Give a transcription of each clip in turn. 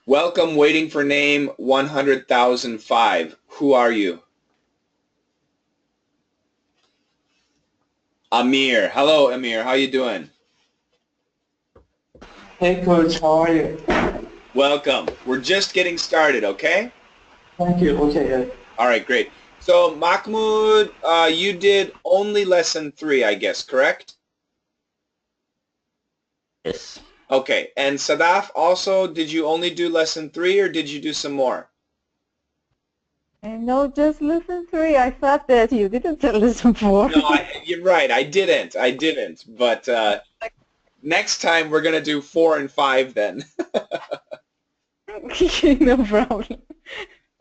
Welcome, waiting for name 100,005. Who are you? Amir. Hello, Amir. How you doing? Hey coach, how are you? Welcome. We're just getting started, okay? Thank you. Okay. All right, great. So, Mahmoud, you did only lesson 3, I guess, correct? Yes. Okay. And Sadaf, also, did you only do lesson 3 or did you do some more? No, just lesson 3. I thought that you didn't tell lesson 4. No, you're right. I didn't. But next time we're going to do 4 and 5 then. No problem.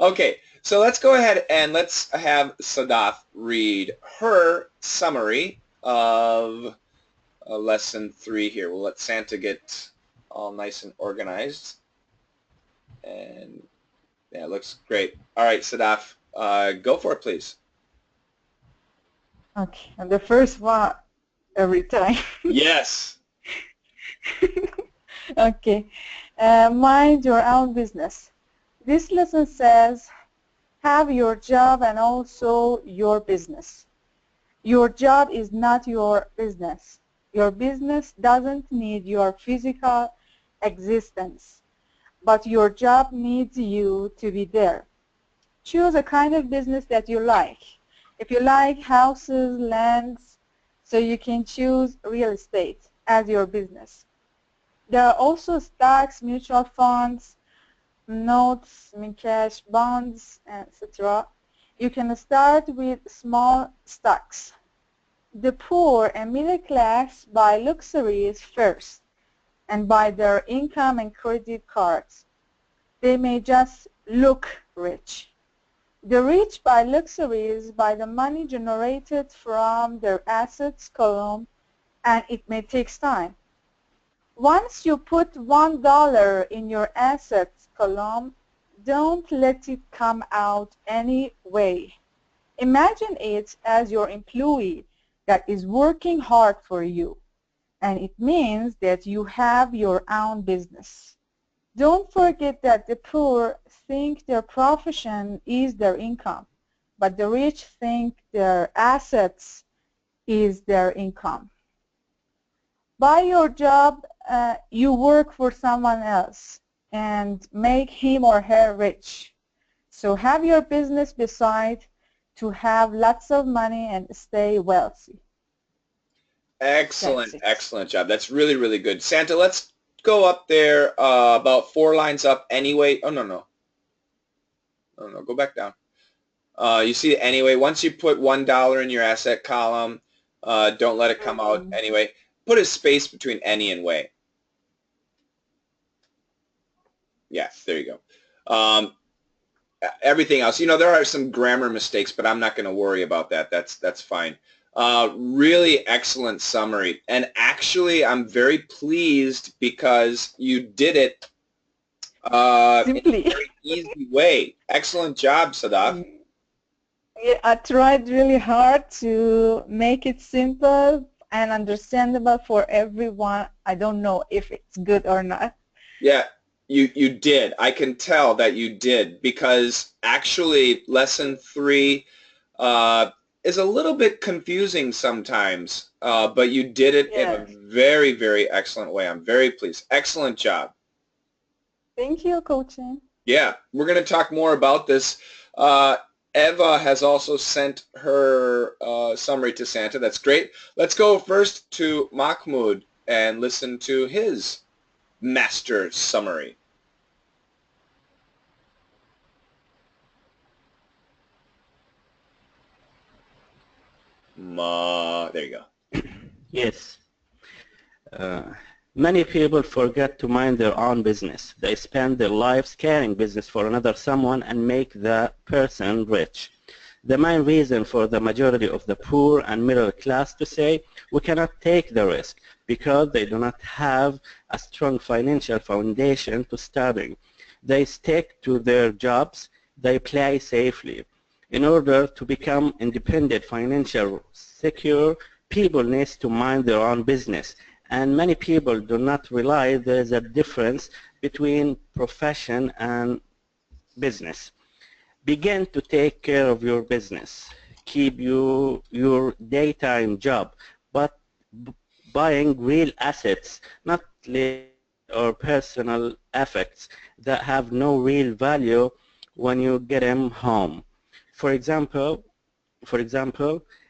Okay, so let's go ahead and let's have Sadaf read her summary of lesson 3 here. We'll let Santa get all nice and organized. And yeah, it looks great. All right, Sadaf, go for it, please. Okay, and the first one every time. Yes. Okay, mind your own business. This lesson says, have your job and also your business. Your job is not your business. Your business doesn't need your physical existence, but your job needs you to be there. Choose a kind of business that you like. If you like houses, lands, so you can choose real estate as your business. There are also stocks, mutual funds, notes, cash, bonds, etc. You can start with small stocks. The poor and middle class buy luxuries first and buy their income and credit cards. They may just look rich. The rich buy luxuries by the money generated from their assets column, and it may take time. Once you put $1 in your assets column, don't let it come out any way. Imagine it as your employee that is working hard for you, and it means that you have your own business. Don't forget that the poor think their profession is their income, but the rich think their assets is their income. By your job, you work for someone else and make him or her rich. So have your business beside to have lots of money and stay wealthy. Excellent, excellent job. That's really, really good. Santa, let's go up there about 4 lines up anyway. Oh, no. Go back down. You see, anyway, once you put $1 in your asset column, don't let it come out anyway. Put a space between any and way. Yeah, there you go. Everything else, there are some grammar mistakes, but I'm not going to worry about that. That's fine. Really excellent summary. And actually, I'm very pleased because you did it Simply. in a very easy way. Excellent job, Sadaf. Yeah, I tried really hard to make it simple and understandable for everyone. I don't know if it's good or not. Yeah, you did. I can tell that you did because actually lesson 3 is a little bit confusing sometimes, but you did it in a very, very excellent way. I'm very pleased. Excellent job. Thank you, coaching. Yeah, we're going to talk more about this. Eva has also sent her summary to Santa. That's great. Let's go first to Mahmoud and listen to his master summary. There you go. Yes. Many people forget to mind their own business. They spend their lives carrying business for another someone and make the person rich. The main reason for the majority of the poor and middle class to say we cannot take the risk because they do not have a strong financial foundation to starting. They stick to their jobs. They play safely. In order to become independent, financial secure, people need to mind their own business And many people do not realize there is a difference between profession and business. Begin to take care of your business. Keep your daytime job, but buying real assets, not or personal effects that have no real value when you get them home. For example,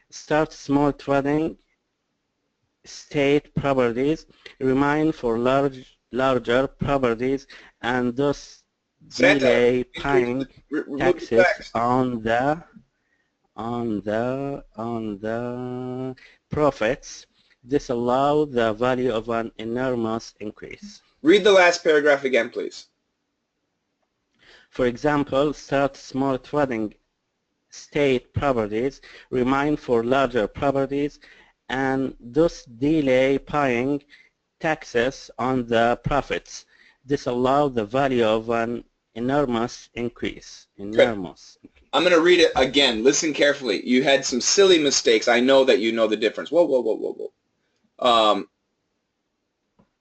start small trading state properties, remain for larger properties, and thus Santa, delay please paying remove the taxes text. on the profits. This allows the value of an enormous increase. Read the last paragraph again, please. For example, start small trading state properties, remain for larger properties, and thus delay paying taxes on the profits. This allows the value of an enormous increase. Good. I'm going to read it again. Listen carefully. You had some silly mistakes. I know that you know the difference. Whoa, whoa, whoa, whoa, whoa.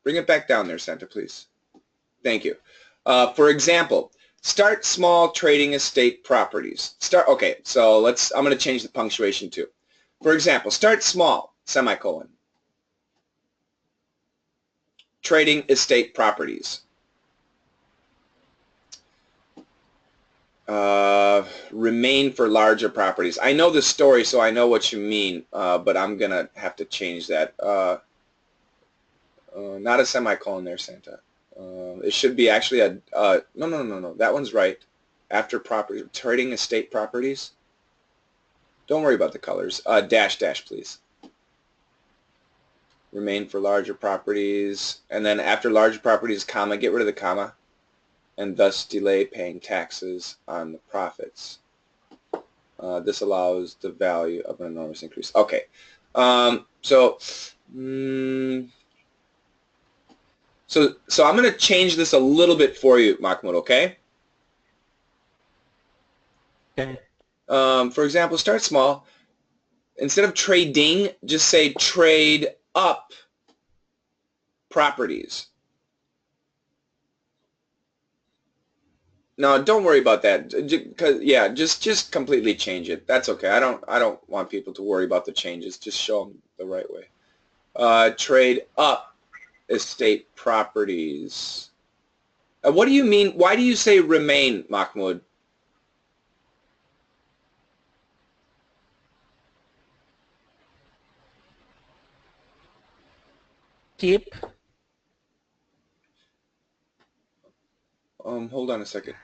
Bring it back down there, Santa, please. Thank you. For example, start small trading estate properties. Okay, so I'm going to change the punctuation too. For example, start small, semicolon. Trading estate properties. Remain for larger properties. I know the story, so I know what you mean, but I'm going to have to change that. Not a semicolon there, Santa. It should be actually a, no, that one's right. After property, trading estate properties. Don't worry about the colors. Dash, please. Remain for larger properties. And then after larger properties, comma, get rid of the comma. And thus delay paying taxes on the profits. This allows the value of an enormous increase. Okay. So I'm going to change this a little bit for you, Mahmoud, okay? Okay. For example, start small. Instead of trading, just say trade up properties. No, don't worry about that. Yeah, just completely change it. That's okay. I don't want people to worry about the changes. Just show them the right way. Trade up estate properties. What do you mean? Why do you say remain, Mahmoud? Keep. Hold on a second.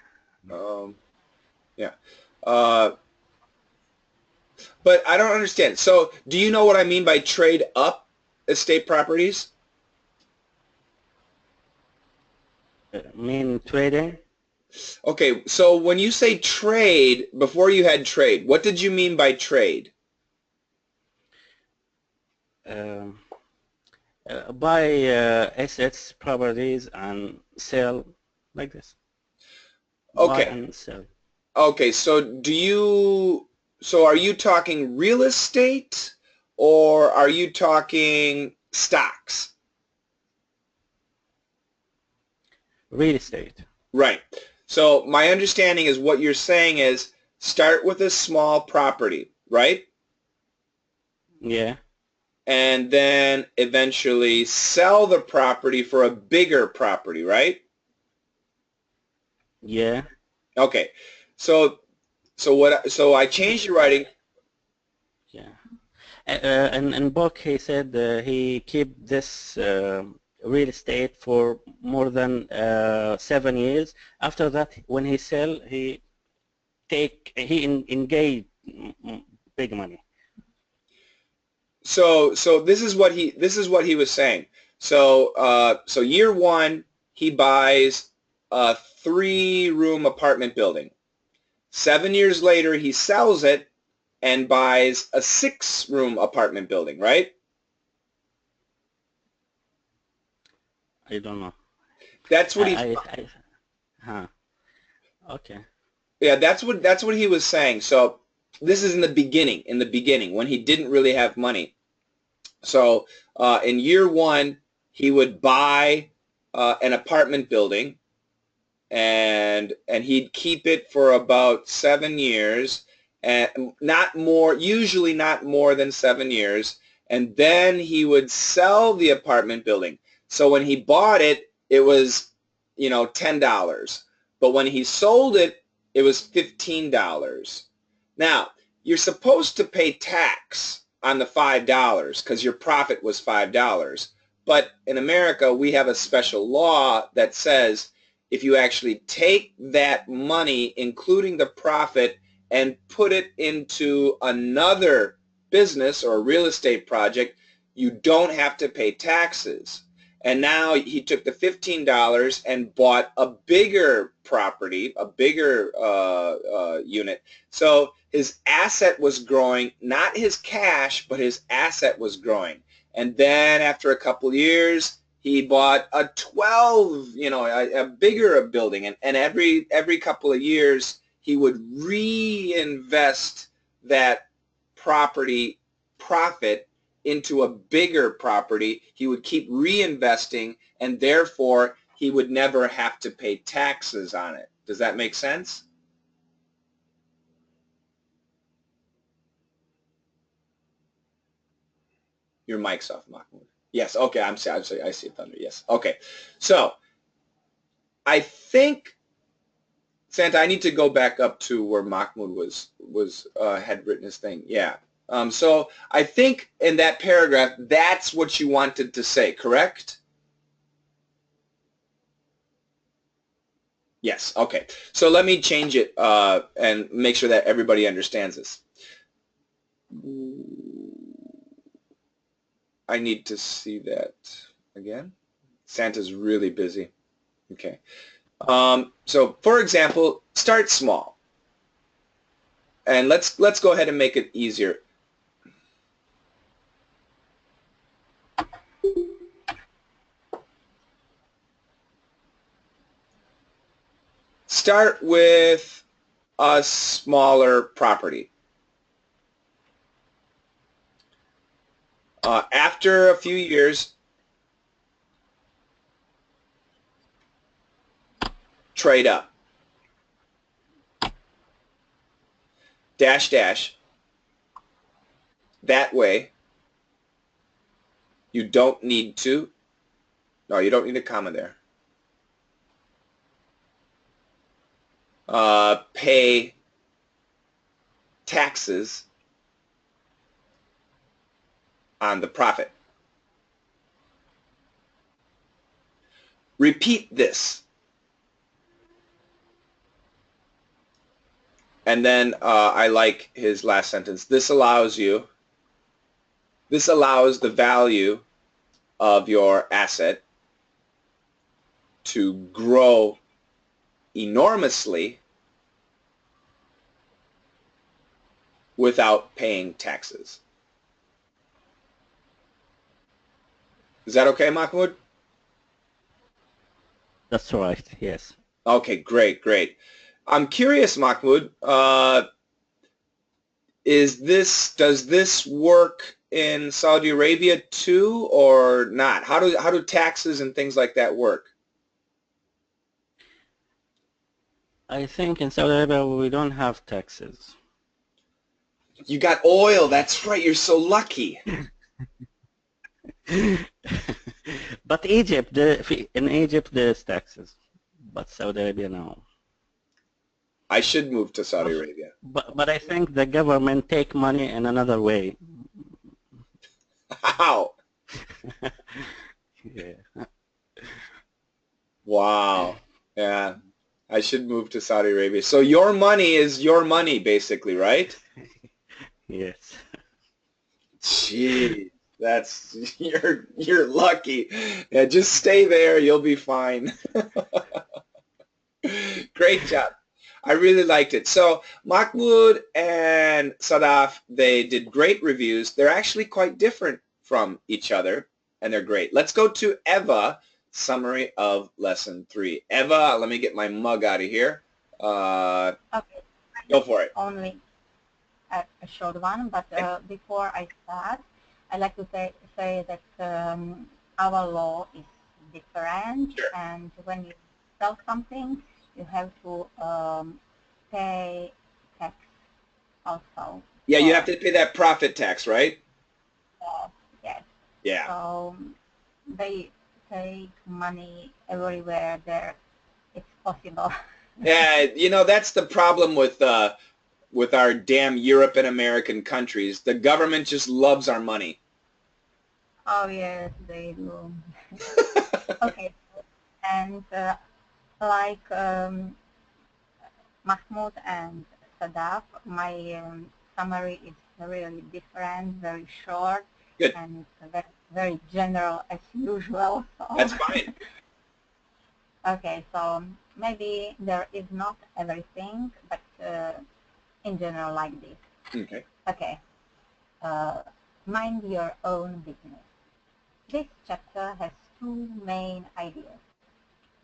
Yeah. But I don't understand. So do you know what I mean by trade up estate properties? Mean trading? Okay, so when you say trade, before you had trade, what did you mean by trade? Buy assets, properties, and sell like this. Buy Okay. and sell. Okay, so are you talking real estate or are you talking stocks? Real estate. Right. So my understanding is what you're saying is start with a small property, right? Yeah. And then eventually sell the property for a bigger property, right? Yeah. Okay. So I changed your writing. Yeah. In book he said he keep this real estate for more than 7 years. After that, when he sell, he engage big money. So this is what he was saying. So year one he buys a 3-room apartment building. 7 years later he sells it and buys a 6-room apartment building, right? I don't know. That's what Okay. Yeah, that's what he was saying. So this is in the beginning when he didn't really have money. So in year one, he would buy an apartment building, and he'd keep it for about 7 years, and not more, usually not more than 7 years, and then he would sell the apartment building. So when he bought it, it was, you know, $10, but when he sold it, it was $15. Now, you're supposed to pay tax on the $5 because your profit was $5. But in America, we have a special law that says if you actually take that money, including the profit, and put it into another business or a real estate project, you don't have to pay taxes. And now he took the $15 and bought a bigger property, a bigger unit. So his asset was growing, not his cash, but his asset was growing. And then after a couple of years, he bought a 12, you know, a bigger building. And every couple of years, he would reinvest that property profit into a bigger property. He would keep reinvesting, and therefore he would never have to pay taxes on it. Does that make sense? Your mic's off, Mahmoud. Yes, okay, I see it, Thunder, yes. Okay, so I think, Santa, I need to go back up to where Mahmoud had written his thing. Yeah. So I think in that paragraph, that's what you wanted to say, correct? Yes, okay. So let me change it and make sure that everybody understands this. I need to see that again. Santa's really busy. Okay. So for example, start small. And let's go ahead and make it easier. Start with a smaller property. After a few years, trade up. Dash, dash. That way, you don't need to, no, you don't need a comma there. Pay taxes on the profit. Repeat this. And then I like his last sentence. This allows the value of your asset to grow enormously without paying taxes. Is that okay, Mahmoud? That's right, yes. Okay, great, great. I'm curious, Mahmoud, does this work in Saudi Arabia too, or not? How do taxes and things like that work? I think in Saudi Arabia we don't have taxes. You got oil, that's right, you're so lucky. But in Egypt there's taxes, but Saudi Arabia no. I should move to Saudi Arabia. But I think the government take money in another way. How? Yeah. Wow. Yeah. I should move to Saudi Arabia. So your money is your money, basically, right? Yes. Gee, you're lucky. Yeah, just stay there. You'll be fine. Great job. I really liked it. So Mahmoud and Sadaf, they did great reviews. They're actually quite different from each other, and they're great. Let's go to Eva, summary of lesson 3. Eva, let me get my mug out of here. Okay. Go for it. Only a short one, but before I start, I'd like to say that our law is different, Sure. and when you sell something, you have to pay tax also. Yeah, you have for to pay that profit tax, right? yes. Yeah. So they take money everywhere there it's possible. Yeah, you know, that's the problem with our damn Europe and American countries. The government just loves our money. Oh yes, they do. Okay, and like Mahmoud and Sadaf, my summary is really different, very short, Good. and very general as usual. So That's fine. okay, so maybe there is not everything, but in general like this. Okay. Okay, uh, mind your own business. This chapter has two main ideas.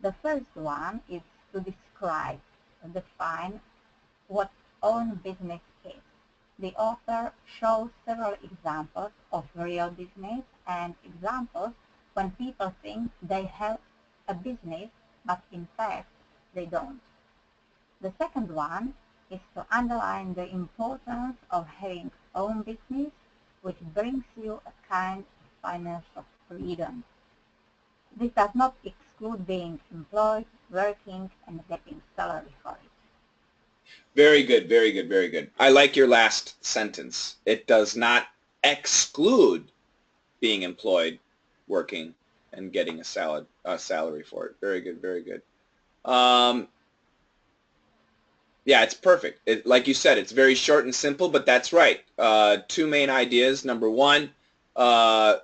The first one is to describe and define what own business is. The author shows several examples of real business and examples when people think they have a business, but in fact they don't. The second one is to underline the importance of having own business, which brings you a kind of financial freedom. This does not exclude being employed, working, and getting salary for it. Very good, very good, very good. I like your last sentence. It does not exclude being employed, working, and getting a salary for it. Very good, very good. Yeah, it's perfect. Like you said, it's very short and simple, but that's right. Two main ideas. Number one, know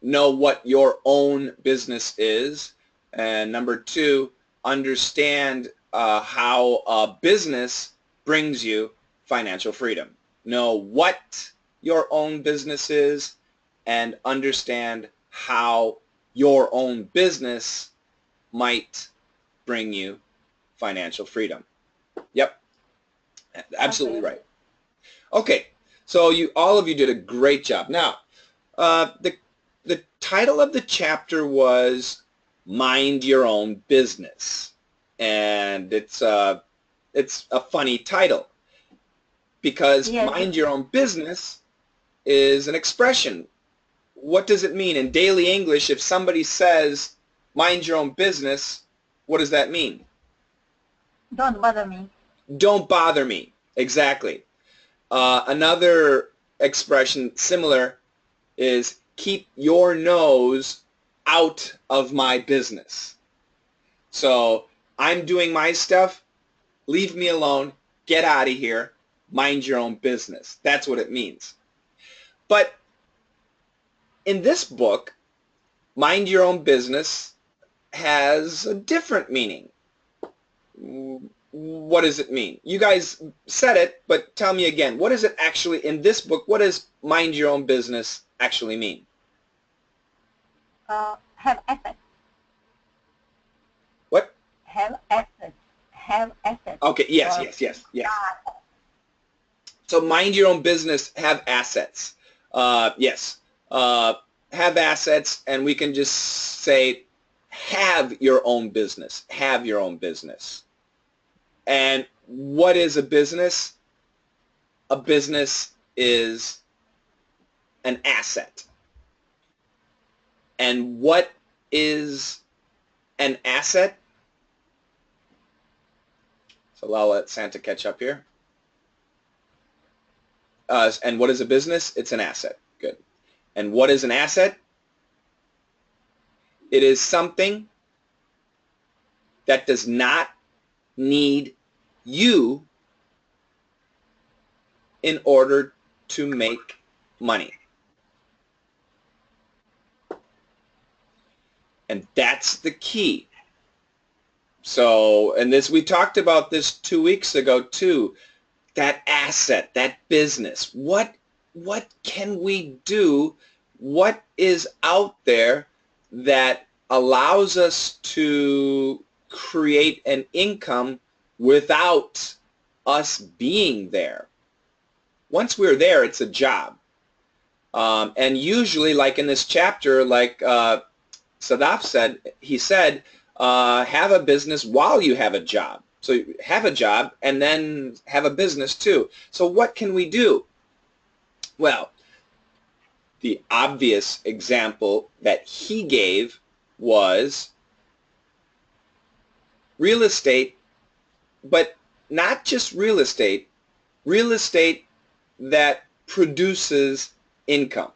what your own business is. And number two, understand how a business brings you financial freedom. Know what your own business is and understand how your own business might bring you financial freedom. Yep, absolutely Okay. right. Okay, so all of you did a great job. Now, the title of the chapter was "Mind Your Own Business," and it's a funny title because Yes, "mind your own business" is an expression. What does it mean in daily English? If somebody says "mind your own business," what does that mean? don't bother me. Don't bother me. Exactly. Another expression similar is keep your nose out of my business. So I'm doing my stuff. Leave me alone. Get out of here. Mind your own business. That's what it means. But in this book, mind your own business has a different meaning. What does it mean? You guys said it, but tell me again. What does it actually, in this book, what does mind your own business actually mean? Have assets. What? Have assets. Have assets. Okay, yes, Or yes, yes, yes. So mind your own business, have assets. Yes, have assets, and we can just say have your own business. Have your own business. And what is a business? A business is an asset. And what is an asset? So I'll let Santa catch up here. And what is a business? It's an asset. Good. And what is an asset? It is something that does not need you in order to make money. And that's the key. So, and this, we talked about this 2 weeks ago too, that asset, that business. What can we do? What is out there that allows us to create an income without us being there? Once we're there, it's a job. And usually, like in this chapter, like Sadaf said, he said, have a business while you have a job. So have a job and then have a business too. So what can we do? Well, the obvious example that he gave was real estate, but not just real estate that produces income.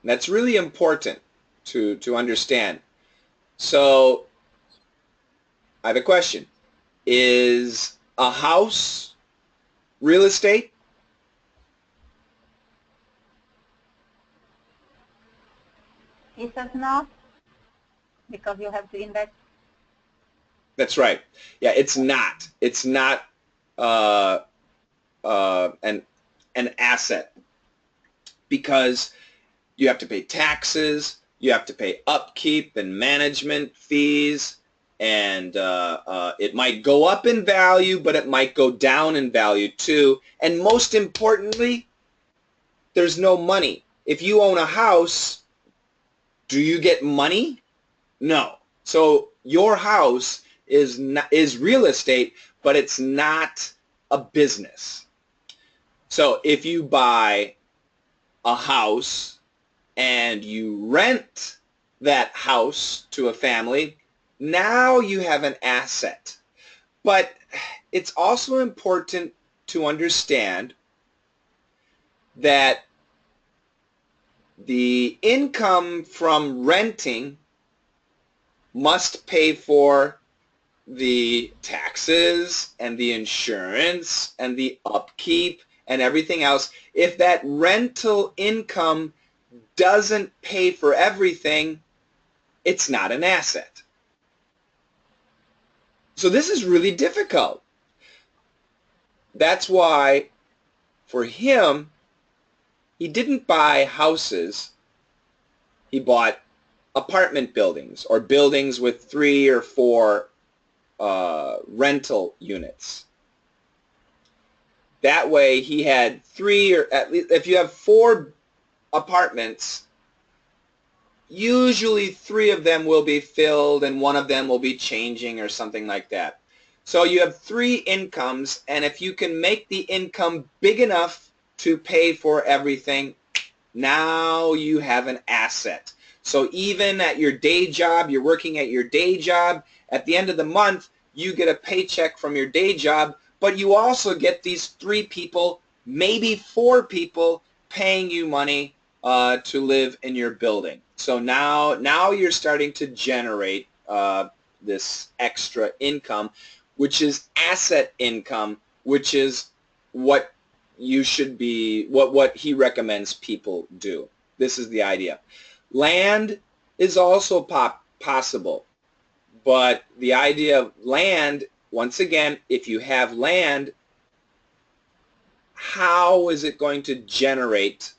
And that's really important to understand. So I have a question. Is a house real estate? He says not, because you have to invest. That's right. Yeah, it's not. It's not an asset, because you have to pay taxes, you have to pay upkeep and management fees, and it might go up in value, but it might go down in value too. And most importantly, there's no money. If you own a house, do you get money? No. So your house is real estate, but it's not a business. So if you buy a house and you rent that house to a family, now you have an asset. But it's also important to understand that the income from renting must pay for the taxes and the insurance and the upkeep and everything else. If that rental income doesn't pay for everything, it's not an asset. So this is really difficult. That's why for him, he didn't buy houses. He bought apartment buildings or buildings with 3 or 4 rental units. That way he had 3, or at least if you have 4 apartments, usually 3 of them will be filled and 1 of them will be changing or something like that. So you have 3 incomes, and if you can make the income big enough to pay for everything, now you have an asset. So even at your day job, you're working at your day job, at the end of the month, you get a paycheck from your day job, but you also get these 3 people, maybe 4 people paying you money to live in your building. So now you're starting to generate this extra income, which is asset income, which is what you should be, what he recommends people do. This is the idea. Land is also possible, but the idea of land, once again, if you have land, how is it going to generate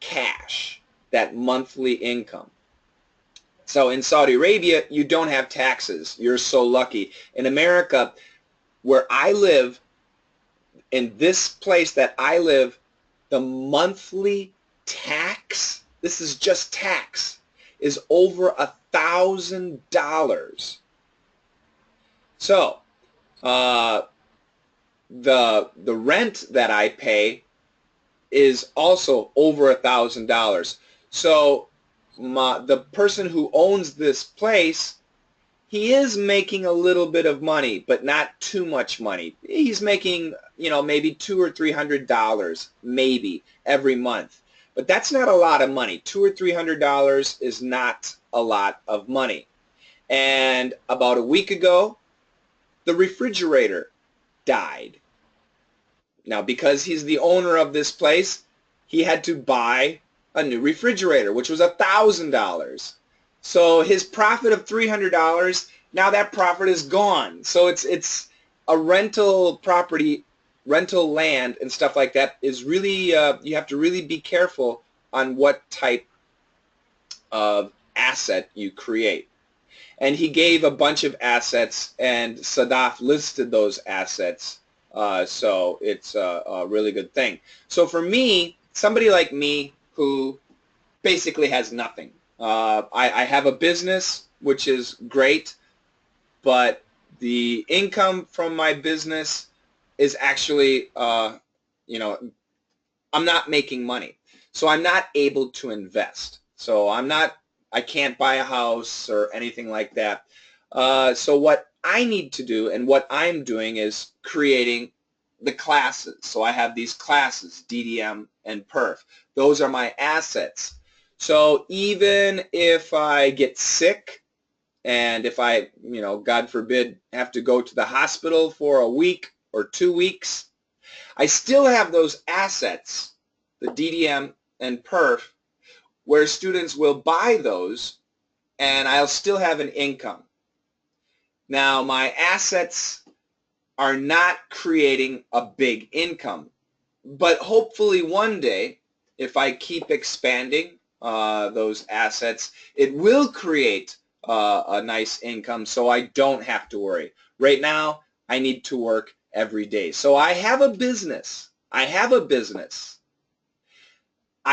cash, that monthly income? So in Saudi Arabia, you don't have taxes. You're so lucky. In America, where I live, in this place that I live, the monthly tax, this is just tax, is over $1,000. So the rent that I pay is also over $1,000. So the person who owns this place, he is making a little bit of money, but not too much money. He's making, maybe $200 or $300 maybe every month. But that's not a lot of money. $200 or $300 is not a lot of money. And about a week ago, the refrigerator died. Now, because he's the owner of this place, he had to buy a new refrigerator, which was $1,000. So his profit of $300, now that profit is gone. So it's a rental property, rental land and stuff like that is really, you have to really be careful on what type of asset you create. And he gave a bunch of assets, and Sadaf listed those assets So it's a really good thing. So for me, somebody like me who basically has nothing, I have a business, which is great, but the income from my business is actually, you know, I'm not making money. So I'm not able to invest. So I can't buy a house or anything like that. So what I need to do and what I'm doing is creating the classes. So I have these classes, DDM and PERF. Those are my assets. So even if I get sick and if I, God forbid, have to go to the hospital for a week or 2 weeks, I still have those assets, the DDM and PERF, where students will buy those and I'll still have an income. Now, my assets are not creating a big income, but hopefully one day, if I keep expanding those assets, it will create a nice income so I don't have to worry. Right now, I need to work every day. So I have a business. I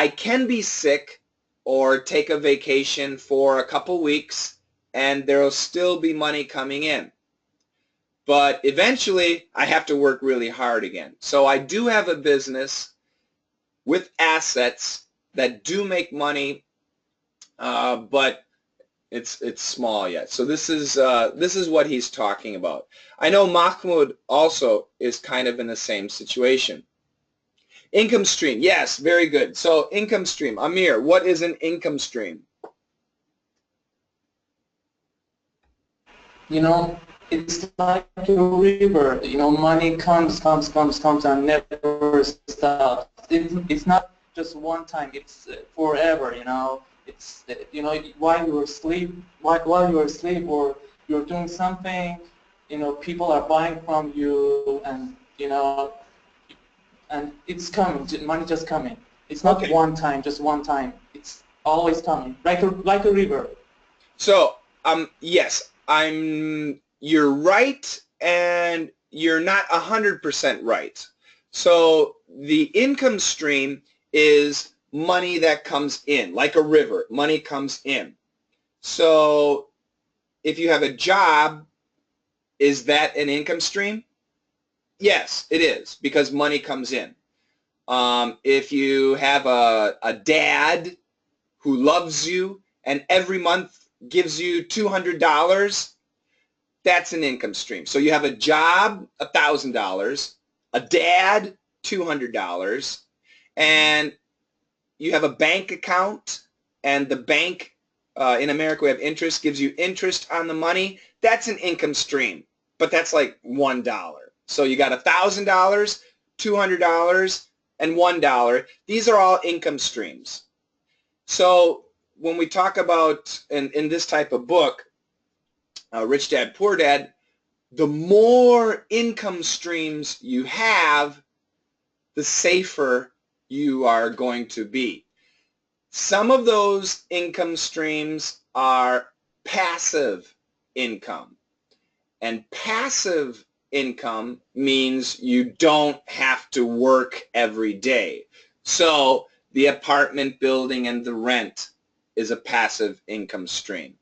can be sick or take a vacation for a couple weeks and there will still be money coming in. But eventually, I have to work really hard again. So I do have a business with assets that do make money, but it's small yet. So this is what he's talking about. I know Mahmoud also is kind of in the same situation. Income stream, yes, very good. So income stream, Amir, what is an income stream? It's like a river. Money comes, and never stops. It's not just one time. It's forever. It's while you're asleep, while you're asleep, or you're doing something. People are buying from you, and and it's coming. Money just coming. It's not Okay. one time, just one time. It's always coming, like a river. So yes, you're right, and you're not 100% right. So the income stream is money that comes in, like a river. Money comes in. So if you have a job, is that an income stream? Yes, it is, because money comes in. If you have a dad who loves you and every month gives you $200, that's an income stream. So you have a job, $1,000, a dad, $200, and you have a bank account, and the bank, in America we have interest, gives you interest on the money. That's an income stream, but that's like $1. So you got $1,000, $200, and $1. These are all income streams. So when we talk about, in this type of book, Rich Dad, Poor Dad, the more income streams you have, the safer you are going to be. Some of those income streams are passive income. And passive income means you don't have to work every day. So the apartment building and the rent is a passive income stream.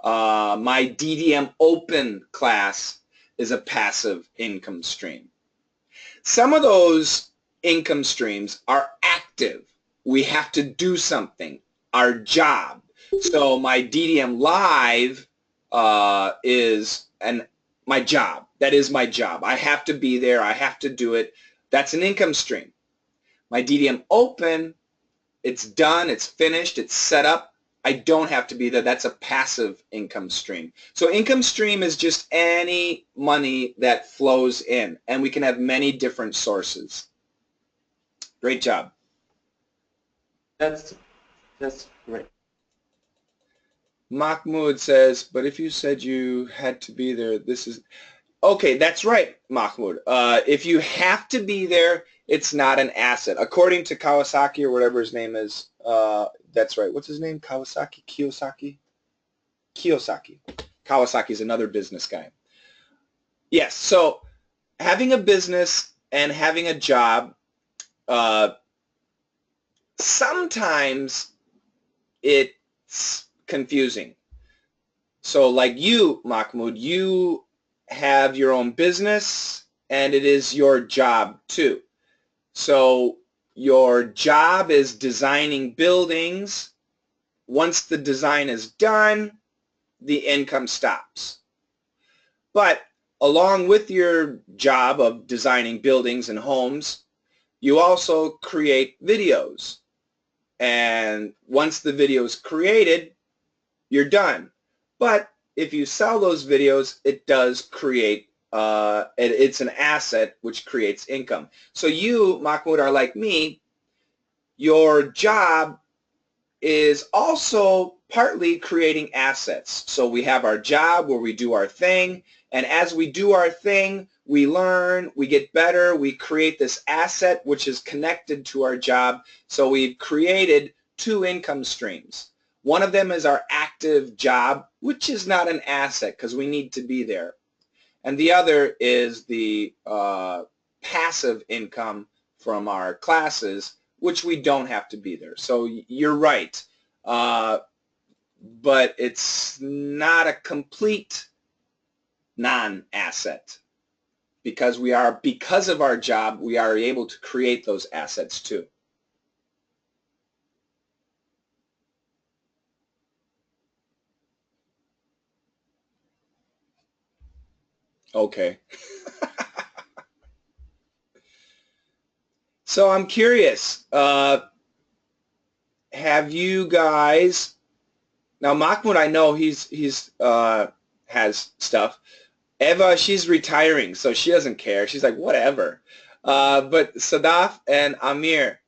My DDM Open class is a passive income stream. Some of those income streams are active. We have to do something, our job. So my DDM Live is my job. That is my job. I have to be there. I have to do it. That's an income stream. My DDM Open, it's done. It's finished. It's set up. I don't have to be there. That's a passive income stream. So income stream is just any money that flows in, and we can have many different sources. Great job. That's great. Mahmoud says, but if you said you had to be there, this is... Okay, that's right, Mahmoud. If you have to be there, it's not an asset. According to Kawasaki, or whatever his name is, that's right. What's his name? Kawasaki? Kiyosaki? Kiyosaki. Kawasaki is another business guy. Yes, so having a business and having a job, sometimes it's confusing. So like you, Mahmoud, you have your own business and it is your job too. So your job is designing buildings. Once the design is done, the income stops. But along with your job of designing buildings and homes, you also create videos. And once the video is created, you're done. But if you sell those videos, it does create, it's an asset which creates income. So you, Mahmoud, are like me. Your job is also partly creating assets. So we have our job where we do our thing, and as we do our thing, we learn, we get better, we create this asset which is connected to our job. So we've created two income streams. One of them is our active job, which is not an asset because we need to be there. And the other is the passive income from our classes, which we don't have to be there. So you're right, but it's not a complete non-asset because of our job, we are able to create those assets too. Okay. So I'm curious, have you guys, now Mahmoud, I know he's has stuff. Eva, she's retiring, so she doesn't care. She's like, whatever. But Sadaf and Amir,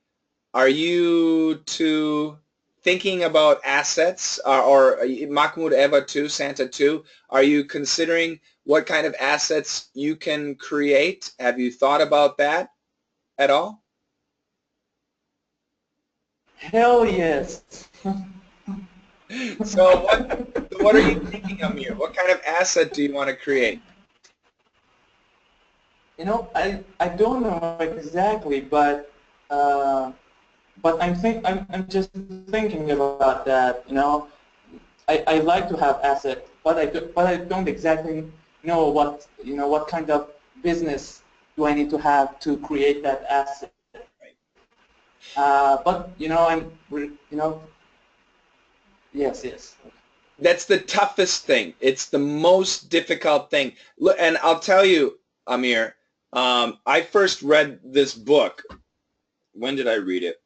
are you two thinking about assets, or Mahmoud, Eva too, Santa too? Are you considering what kind of assets you can create? Have you thought about that at all? Hell yes. So what are you thinking, Amir? What kind of asset do you want to create? You know, I don't know exactly, but I'm just thinking about that. You know, I like to have assets, but I don't exactly know what kind of business do I need to have to create that asset. But yes, yes. That's the toughest thing. It's the most difficult thing. Look, and I'll tell you, Amir, I first read this book. When did I read it?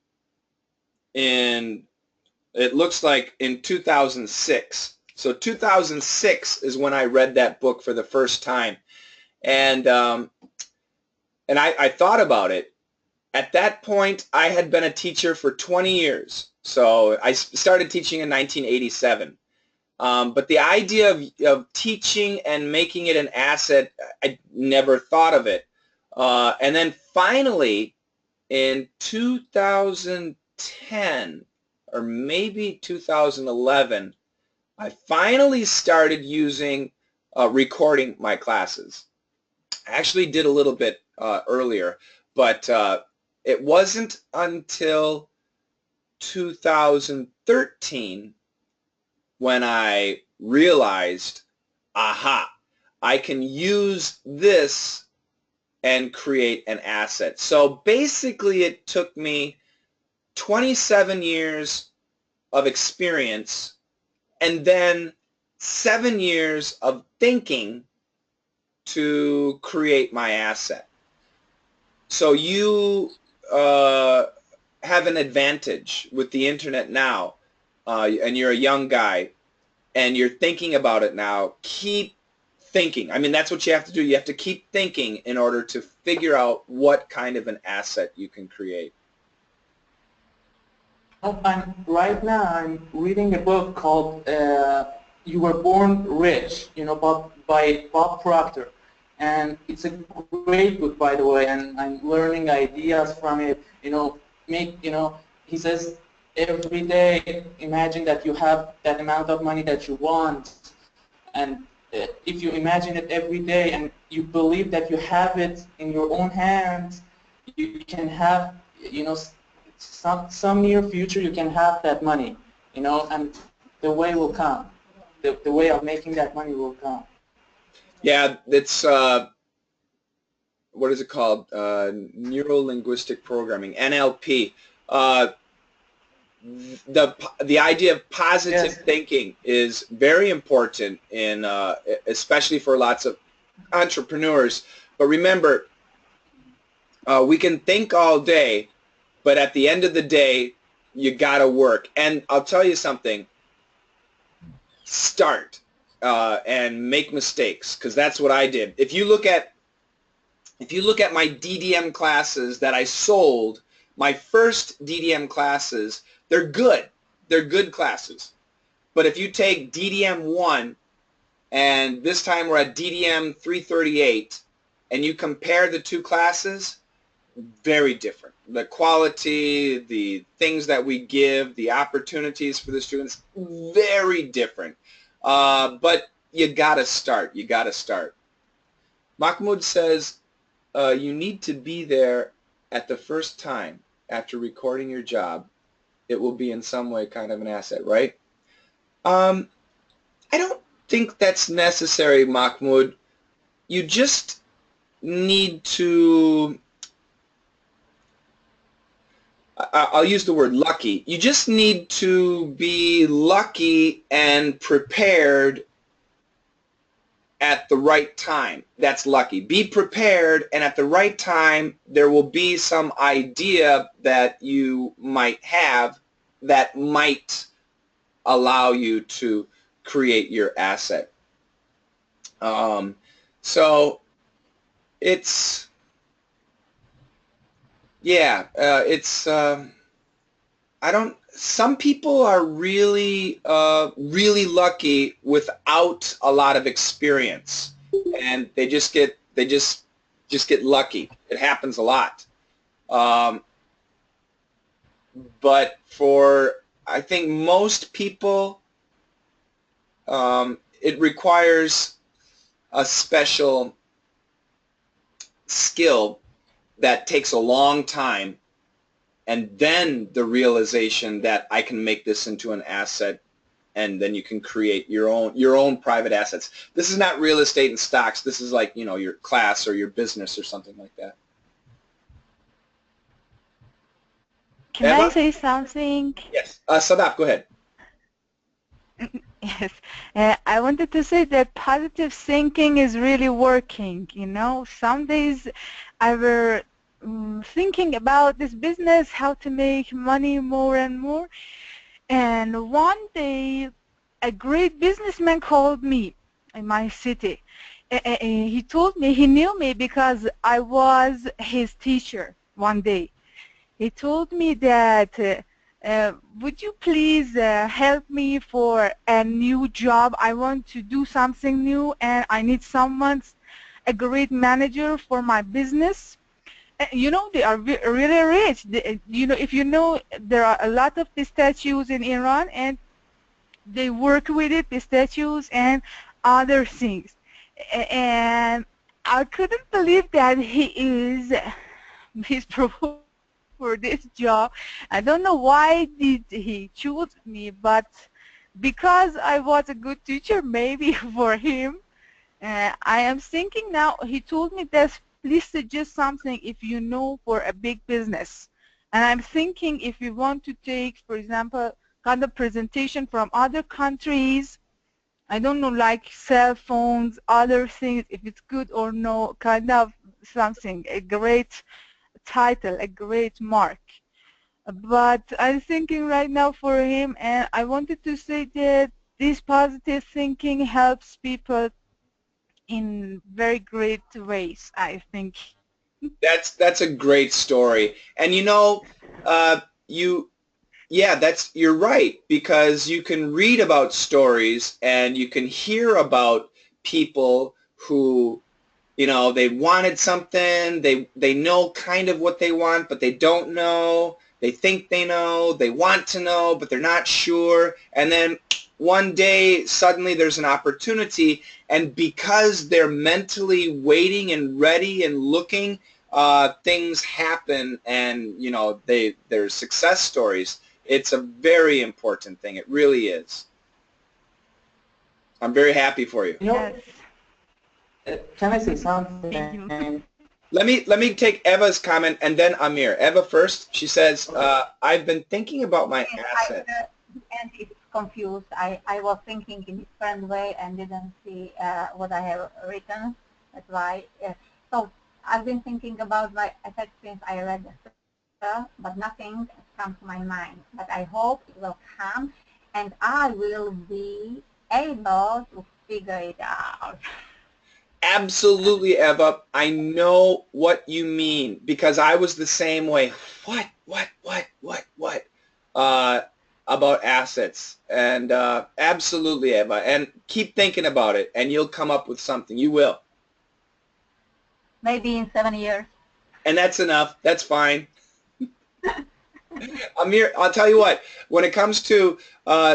It looks like in 2006. So 2006 is when I read that book for the first time. And I thought about it. At that point, I had been a teacher for 20 years. So I started teaching in 1987. But the idea of teaching and making it an asset, I never thought of it. And then finally, in 2010, or maybe 2011, I finally started using recording my classes. I actually did a little bit earlier, but it wasn't until 2013 when I realized, aha, I can use this and create an asset. So basically it took me 27 years of experience and then 7 years of thinking to create my asset. So you have an advantage with the internet now, and you're a young guy, and you're thinking about it now. Keep thinking. I mean, that's what you have to do. You have to keep thinking in order to figure out what kind of an asset you can create. Right now I'm reading a book called You Were Born Rich, by Bob Proctor. And it's a great book, by the way, and I'm learning ideas from it. He says every day, imagine that you have that amount of money that you want, and if you imagine it every day and you believe that you have it in your own hands, you can have, you know, some near future you can have that money, you know, and the way will come. The way of making that money will come. Yeah, it's what is it called? Neuro-linguistic programming, NLP. Uh, the idea of positive Yes. thinking is very important in especially for lots of entrepreneurs. But remember, we can think all day, but at the end of the day, you got to work. And I'll tell you something. Start and make mistakes, because that's what I did. If you look at my DDM classes that I sold, my first DDM classes, they're good. They're good classes. But if you take DDM 1 and this time we're at DDM 338 and you compare the two classes, very different. The quality, the things that we give, the opportunities for the students, very different. But you got to start. You got to start. Mahmoud says, you need to be there at the first time after recording your job. It will be in some way kind of an asset, right? I don't think that's necessary, Mahmoud. You just need to, I'll use the word lucky. You just need to be lucky and prepared at the right time. That's lucky. Be prepared, and at the right time there will be some idea that you might have that might allow you to create your asset. So it's, yeah, it's, some people are really, really lucky without a lot of experience, and they just get lucky. It happens a lot. But for, I think, most people, it requires a special skill that takes a long time, and then the realization that I can make this into an asset, and then you can create your own private assets. This is not real estate and stocks. This is like, you know, your class or your business or something like that. Can Eva? I say something? Yes. Sadaf, go ahead. Yes, I wanted to say that positive thinking is really working. You know, some days I were thinking about this business, how to make money more and more. And one day, a great businessman called me in my city. He told me he knew me because I was his teacher one day. He told me that would you please help me for a new job? I want to do something new and I need someone, a great manager for my business. You know, they are really rich. You know, if you know, there are a lot of pistachios in Iran and they work with it, pistachios and other things. And I couldn't believe that he's proposed for this job. I don't know why did he choose me, but because I was a good teacher, maybe for him. I am thinking now, he told me that please suggest something if you know for a big business. And I'm thinking if you want to take, for example, kind of presentation from other countries, I don't know, like cell phones, other things, if it's good or no, kind of something, a great title, a great mark. But I'm thinking right now for him, and I wanted to say that this positive thinking helps people in very great ways, I think. That's a great story. And you know, yeah, you're right, because you can read about stories and you can hear about people who, you know, they wanted something, they know kind of what they want, but they don't know. They think they know, they want to know, but they're not sure. And then one day suddenly there's an opportunity, and because they're mentally waiting and ready and looking, things happen, and you know there's success stories. It's a very important thing. It really is. I'm very happy for you. You know, Yes. can I say Thank you. something? Let me take Eva's comment and then Amir. Eva first. She says, Okay. I've been thinking about my Yes, assets. and it's confused. I was thinking in different way and didn't see what I have written. That's why. So I've been thinking about my effect since I read the stuff, but nothing comes to my mind. But I hope it will come, and I will be able to figure it out. Absolutely, Eva. I know what you mean because I was the same way. What? Uh, about assets. And absolutely, Eva. And keep thinking about it, and you'll come up with something. You will. Maybe in 7 years. And that's enough. That's fine. Amir, I'll tell you what. When it comes to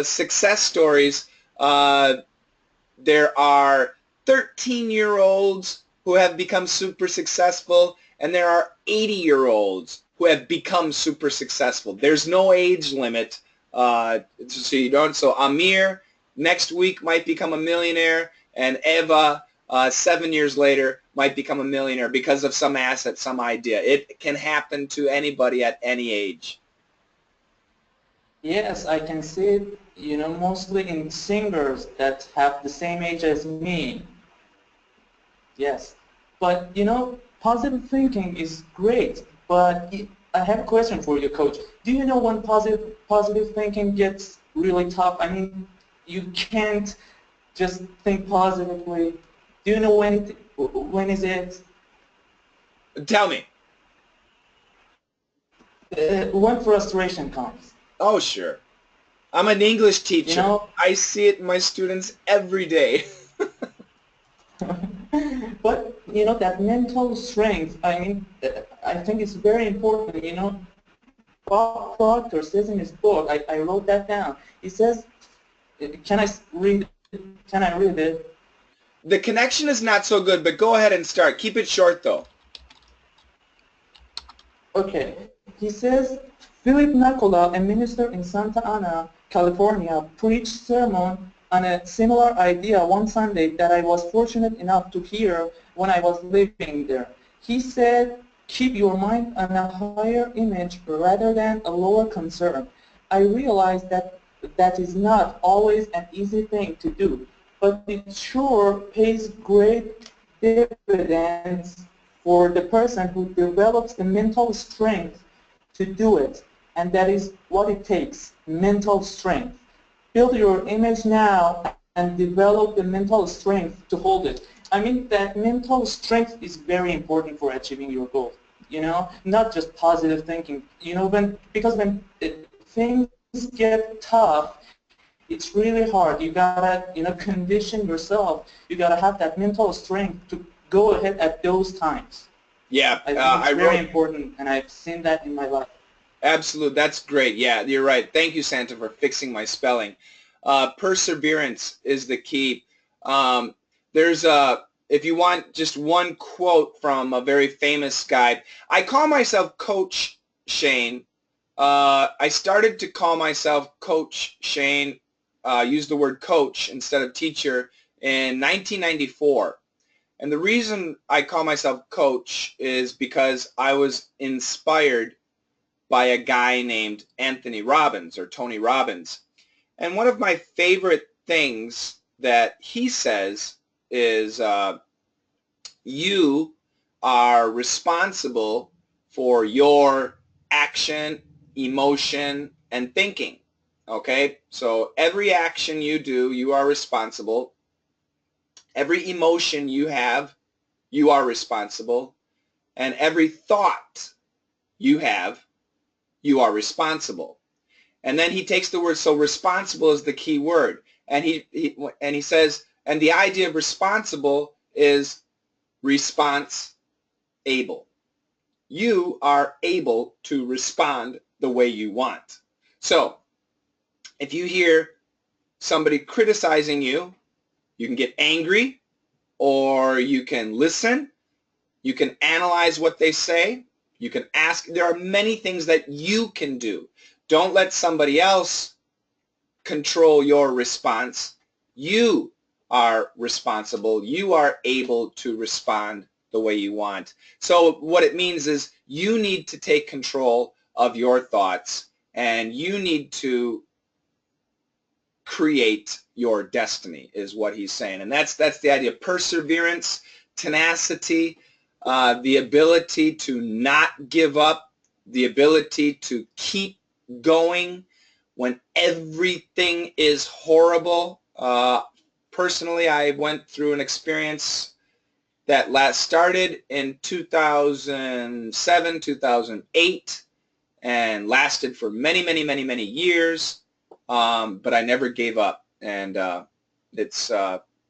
success stories, there are 13-year-olds who have become super successful, and there are 80-year-olds who have become super successful. There's no age limit, so you don't. So Amir next week might become a millionaire, and Eva 7 years later might become a millionaire because of some asset, some idea. It can happen to anybody at any age. Yes, I can see it, you know, mostly in singers that have the same age as me. Yes. But, you know, positive thinking is great, but I have a question for you, Coach. Do you know when positive thinking gets really tough? I mean, you can't just think positively. Do you know when is it? Tell me. When frustration comes, Oh, sure. I'm an English you teacher. know? I see it in my students every day. But you know that mental strength. I mean, I think it's very important. You know, Bob Proctor says in his book. I wrote that down. He says, "Can I read? Can I read it?" The connection is not so good, but go ahead and start. Keep it short, though. Okay. He says, Philip Nicola, a minister in Santa Ana, California, preached sermon on a similar idea one Sunday that I was fortunate enough to hear when I was living there. He said, keep your mind on a higher image rather than a lower concern. I realized that that is not always an easy thing to do, but it sure pays great dividends for the person who develops the mental strength to do it. And that is what it takes, mental strength. Build your image now and develop the mental strength to hold it. I mean that mental strength is very important for achieving your goal. You know, not just positive thinking. You know, because when things get tough, it's really hard. You gotta, you know, condition yourself. You gotta have that mental strength to go ahead at those times. Yeah, I think it's I very wrote. important, and I've seen that in my life. Absolute. That's great. Yeah, you're right. Thank you, Santa, for fixing my spelling. Perseverance is the key. Um, there's if you want just one quote from a very famous guy, I call myself Coach Shane. I started to call myself Coach Shane, use the word coach instead of teacher in 1994. And the reason I call myself Coach is because I was inspired by a guy named Anthony Robbins or Tony Robbins. And one of my favorite things that he says is you are responsible for your action, emotion, and thinking. Okay? So every action you do, you are responsible. Every emotion you have, you are responsible. And every thought you have, you are responsible. And then he takes the word, so responsible is the key word. And he says, and the idea of responsible is response able. You are able to respond the way you want. So if you hear somebody criticizing you, you can get angry, or you can listen, you can analyze what they say, you can ask. There are many things that you can do. Don't let somebody else control your response. You are responsible. You are able to respond the way you want. So what it means is you need to take control of your thoughts, and you need to create your destiny, is what he's saying. And that's the idea. Perseverance, tenacity, the ability to not give up, the ability to keep going when everything is horrible. Personally, I went through an experience that started in 2007, 2008, and lasted for many, many, many, many years. But I never gave up. And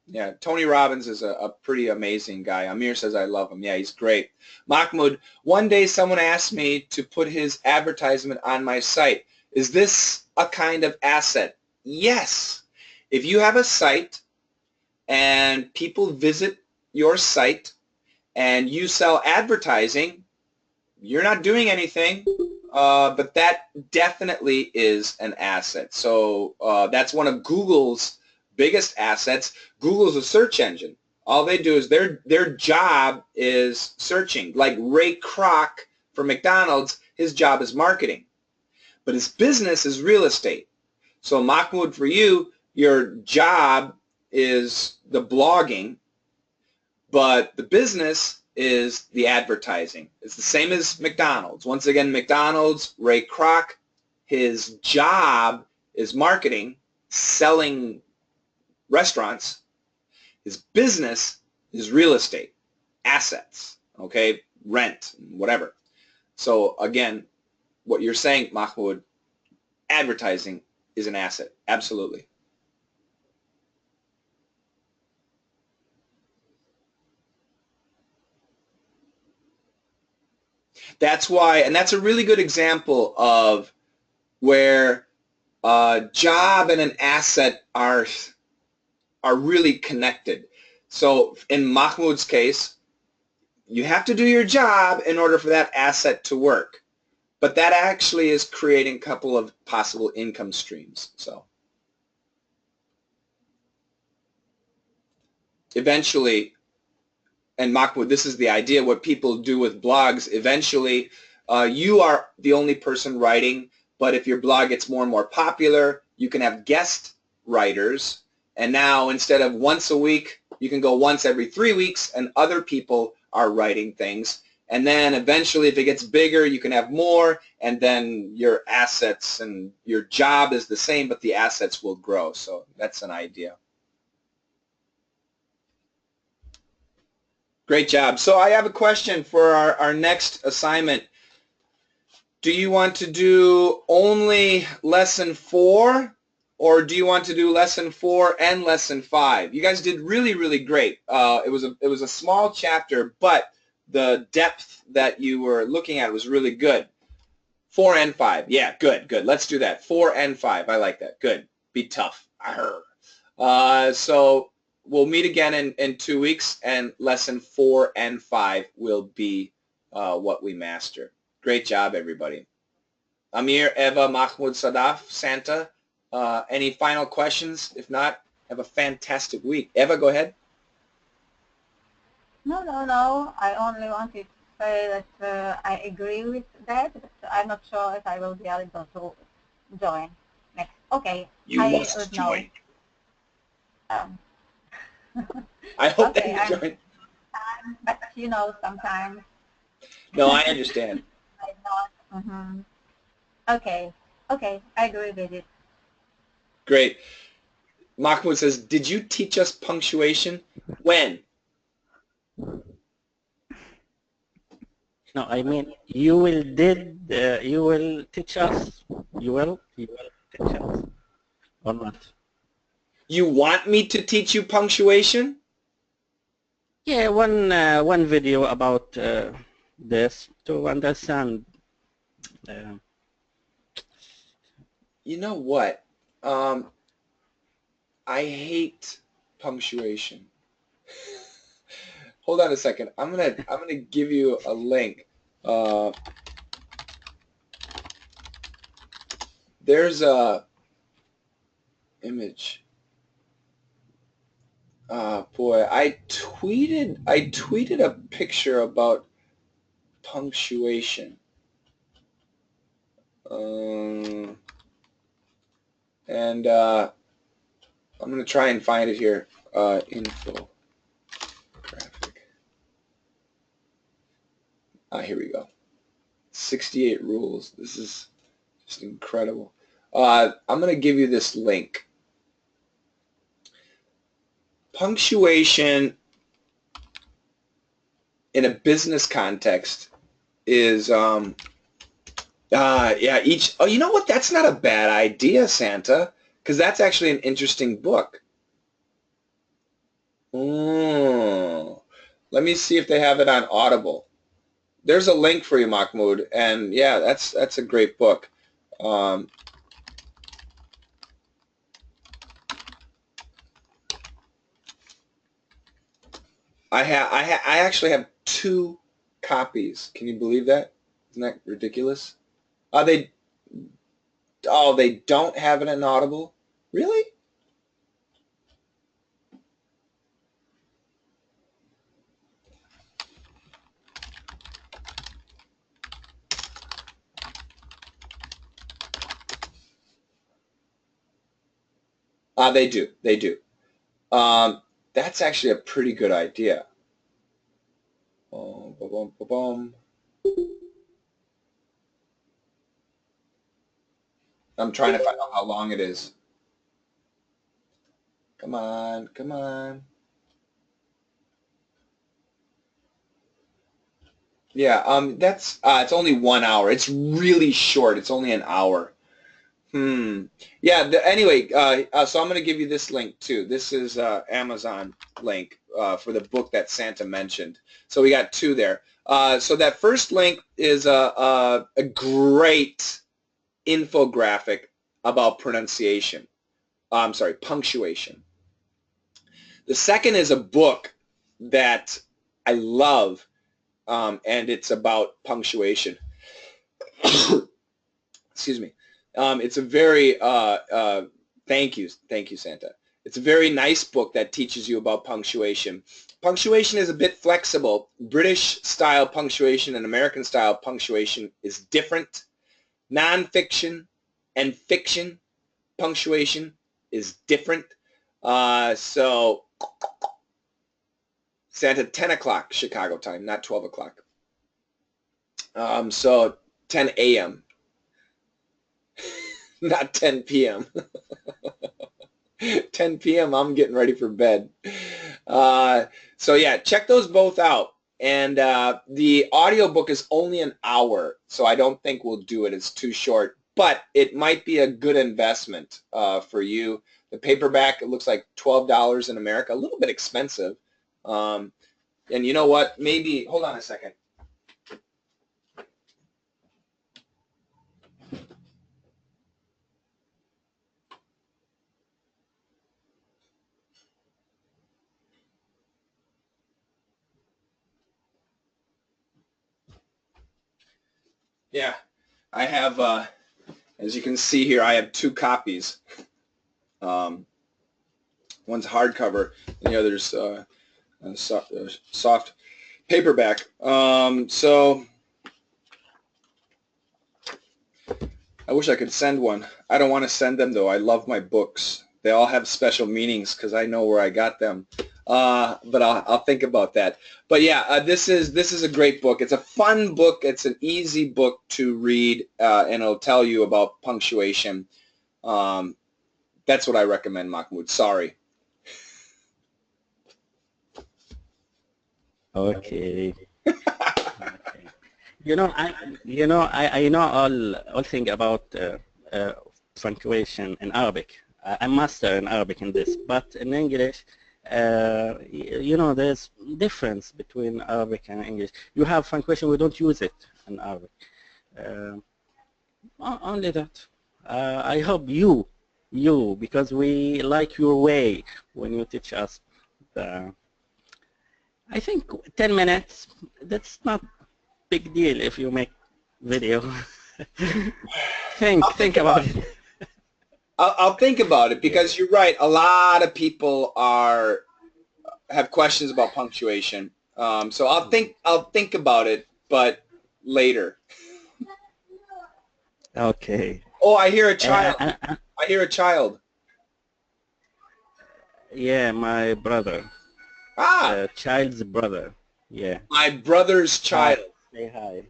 yeah, Tony Robbins is a pretty amazing guy. Amir says I love him. Yeah, he's great. Mahmoud, one day someone asked me to put his advertisement on my site. Is this a kind of asset? Yes. If you have a site and people visit your site and you sell advertising, you're not doing anything, but that definitely is an asset. So that's one of Google's biggest assets. Google's a search engine. All they do is their job is searching. Like Ray Kroc for McDonald's, his job is marketing. But his business is real estate. So Mahmoud, for you, your job is the blogging, but the business is the advertising. It's the same as McDonald's. Once again, McDonald's, Ray Kroc, his job is marketing, selling restaurants. His business is real estate, assets, okay, rent, whatever. So again, what you're saying, Mahmoud, advertising is an asset. Absolutely. That's why, and that's a really good example of where a job and an asset are really connected. So in Mahmoud's case, you have to do your job in order for that asset to work. But that actually is creating a couple of possible income streams. So eventually, and Mahmoud, this is the idea, what people do with blogs, eventually you are the only person writing, but if your blog gets more and more popular, you can have guest writers, and now instead of once a week, you can go once every 3 weeks, and other people are writing things. And then eventually, if it gets bigger, you can have more, and then your assets and your job is the same, but the assets will grow. So that's an idea. Great job. So I have a question for our next assignment. Do you want to do only lesson 4, or do you want to do lesson 4 and lesson 5? You guys did really, really great. It was a small chapter, but the depth that you were looking at was really good. 4 and 5. Yeah, good, good. Let's do that. 4 and 5. I like that. Good. Be tough. So we'll meet again in 2 weeks, and lesson 4 and 5 will be what we master. Great job, everybody. Amir, Eva, Mahmoud, Sadaf, Santa, any final questions? If not, have a fantastic week. Eva, go ahead. No. I only wanted to say that I agree with that, but I'm not sure if I will be able to join next. Okay. You must join. I hope okay, that you join. But you know, sometimes. No, I understand. I'm not. Mm-hmm. Okay, I agree with it. Great. Mahmoud says, did you teach us punctuation? When? No, I mean, you will teach us. You will teach us, or not? You want me to teach you punctuation? Yeah, one video about this to understand. You know what? I hate punctuation. Hold on a second. I'm gonna give you a link. There's a image. Boy, I tweeted a picture about punctuation. And I'm going to try and find it here. Info graphic. Here we go. 68 rules. This is just incredible. I'm going to give you this link. Punctuation in a business context is yeah, oh, you know what? That's not a bad idea, Santa, because that's actually an interesting book. Let me see if they have it on Audible. There's a link for you, Mahmoud, and yeah, that's a great book. I actually have 2 copies. Can you believe that? Isn't that ridiculous? They don't have it on Audible? Really? They do. They do. That's actually a pretty good idea. I'm trying to find out how long it is. Come on, come on. Yeah, that's it's only 1 hour. It's really short. It's only an hour. Yeah. Anyway, so I'm going to give you this link too. This is Amazon link for the book that Santa mentioned. So we got 2 there. So that first link is a great infographic about pronunciation. I'm sorry, punctuation. The second is a book that I love, and it's about punctuation. Excuse me. It's a very, thank you, Santa. It's a very nice book that teaches you about punctuation. Punctuation is a bit flexible. British-style punctuation and American-style punctuation is different. Non-fiction and fiction punctuation is different. So, Santa, 10 o'clock Chicago time, not 12 o'clock. So 10 a.m. Not 10 p.m. 10 p.m. I'm getting ready for bed. So yeah, check those both out. And the audiobook is only an hour, so I don't think we'll do it. It's too short. But it might be a good investment for you. The paperback, it looks like $12 in America, a little bit expensive. And you know what? Maybe, hold on a second. Yeah, I have, as you can see here, I have 2 copies. One's hardcover, and the other's soft paperback. So I wish I could send one. I don't want to send them, though. I love my books. They all have special meanings because I know where I got them. But I'll think about that. But yeah, this is a great book. It's a fun book. It's an easy book to read, and it'll tell you about punctuation. That's what I recommend, Mahmoud. Sorry. Okay. Okay. I know all thing about punctuation in Arabic. I'm master in Arabic in this, but in English, there's difference between Arabic and English. You have punctuation, we don't use it in Arabic. Only that. I hope you you, because we like your way when you teach us. The, I think 10 minutes, that's not big deal if you make video. I'll think about it. I'll think about it because you're right. A lot of people have questions about punctuation. So I'll think about it, but later. Okay. Oh, I hear a child. Uh, I hear a child. yeah, my brother. Ah, Child's brother. Yeah. my brother's Hi. child. Say hi.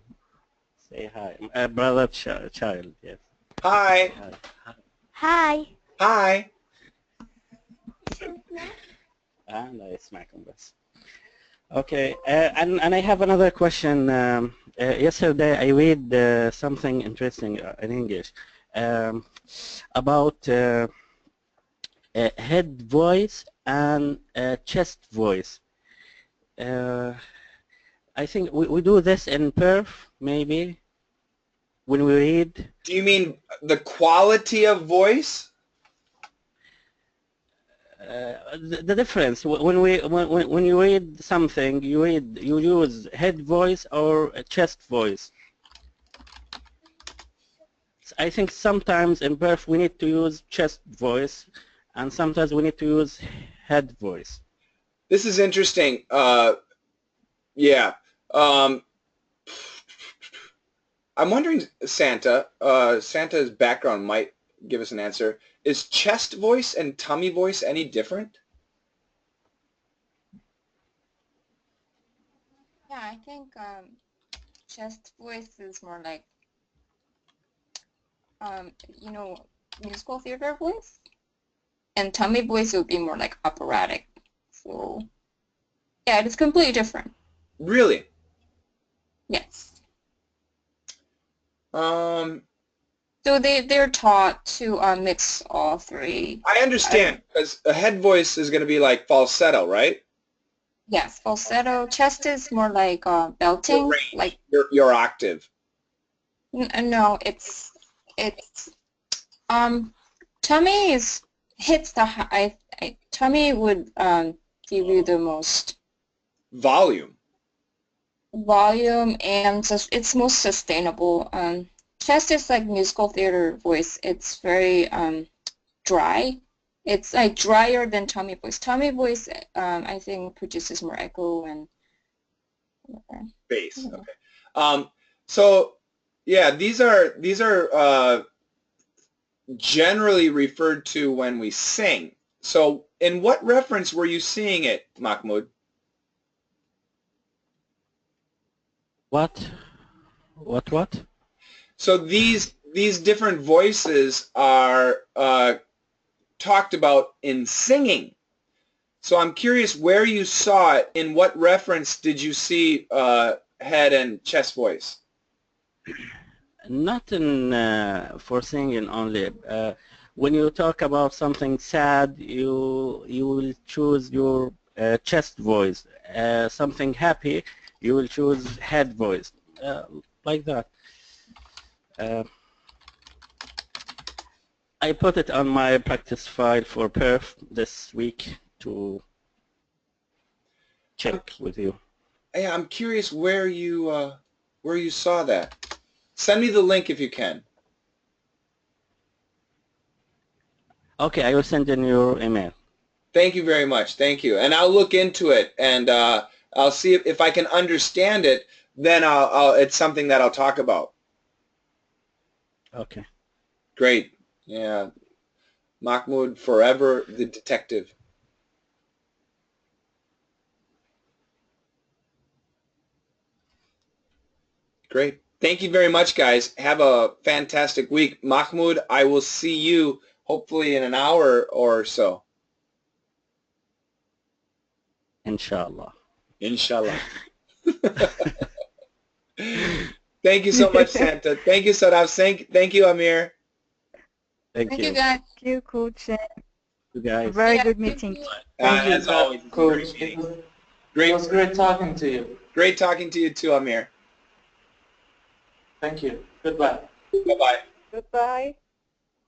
Say hi. Brother child, yes. Hi. Hi. Hi. Hi. And I smack him bس. Okay, and I have another question. Yesterday I read something interesting in English about head voice and chest voice. I think we do this in perf, maybe, when we read. Do you mean the quality of voice? The difference when you read something, you use head voice or chest voice. I think sometimes in perf we need to use chest voice, and sometimes we need to use head voice. This is interesting. Yeah. I'm wondering, Santa. Santa's background might give us an answer. Is chest voice and tummy voice any different? Yeah, I think chest voice is more like, you know, musical theater voice, and tummy voice would be more like operatic. So, yeah, it's completely different. Really? Yes. So they're taught to mix all three. I understand, because a head voice is going to be like falsetto, right? Yes, falsetto. Chest is more like belting, Your range, like your octave. no, it's tummy is hits the high. Tummy would give you the most Volume. volume and it's most sustainable. Chest is like musical theater voice. It's very dry. It's like drier than tummy voice. Tummy voice, I think, produces more echo and Bass. Okay. So yeah, these are generally referred to when we sing. So in what reference were you seeing it, Mahmoud? What? So these different voices are talked about in singing. So I'm curious where you saw it. In what reference did you see head and chest voice? Not in for singing only. When you talk about something sad, you will choose your chest voice. Something happy, you will choose head voice. Like that. I put it on my practice file for perf this week to check with you. Yeah, I'm curious where you saw that. Send me the link if you can. Okay, I will send in your email. Thank you very much. Thank you. And I'll look into it, and I'll see if I can understand it. Then it's something that I'll talk about. Okay. Great. Yeah. Mahmoud, forever the detective. Great. Thank you very much, guys. Have a fantastic week. Mahmoud, I will see you hopefully in an hour or so. Inshallah. Inshallah. Thank you so much, Santa. Thank you, Sadaf. Thank you, Amir. Thank you. you guys. Thank you, Coach. You guys. Very Yeah, good you meeting. too. Thank you, As always, it's a Coach. great meeting. It Great, was great talking to you. great talking to you too, Amir. Thank you. Goodbye. Bye-bye. Goodbye.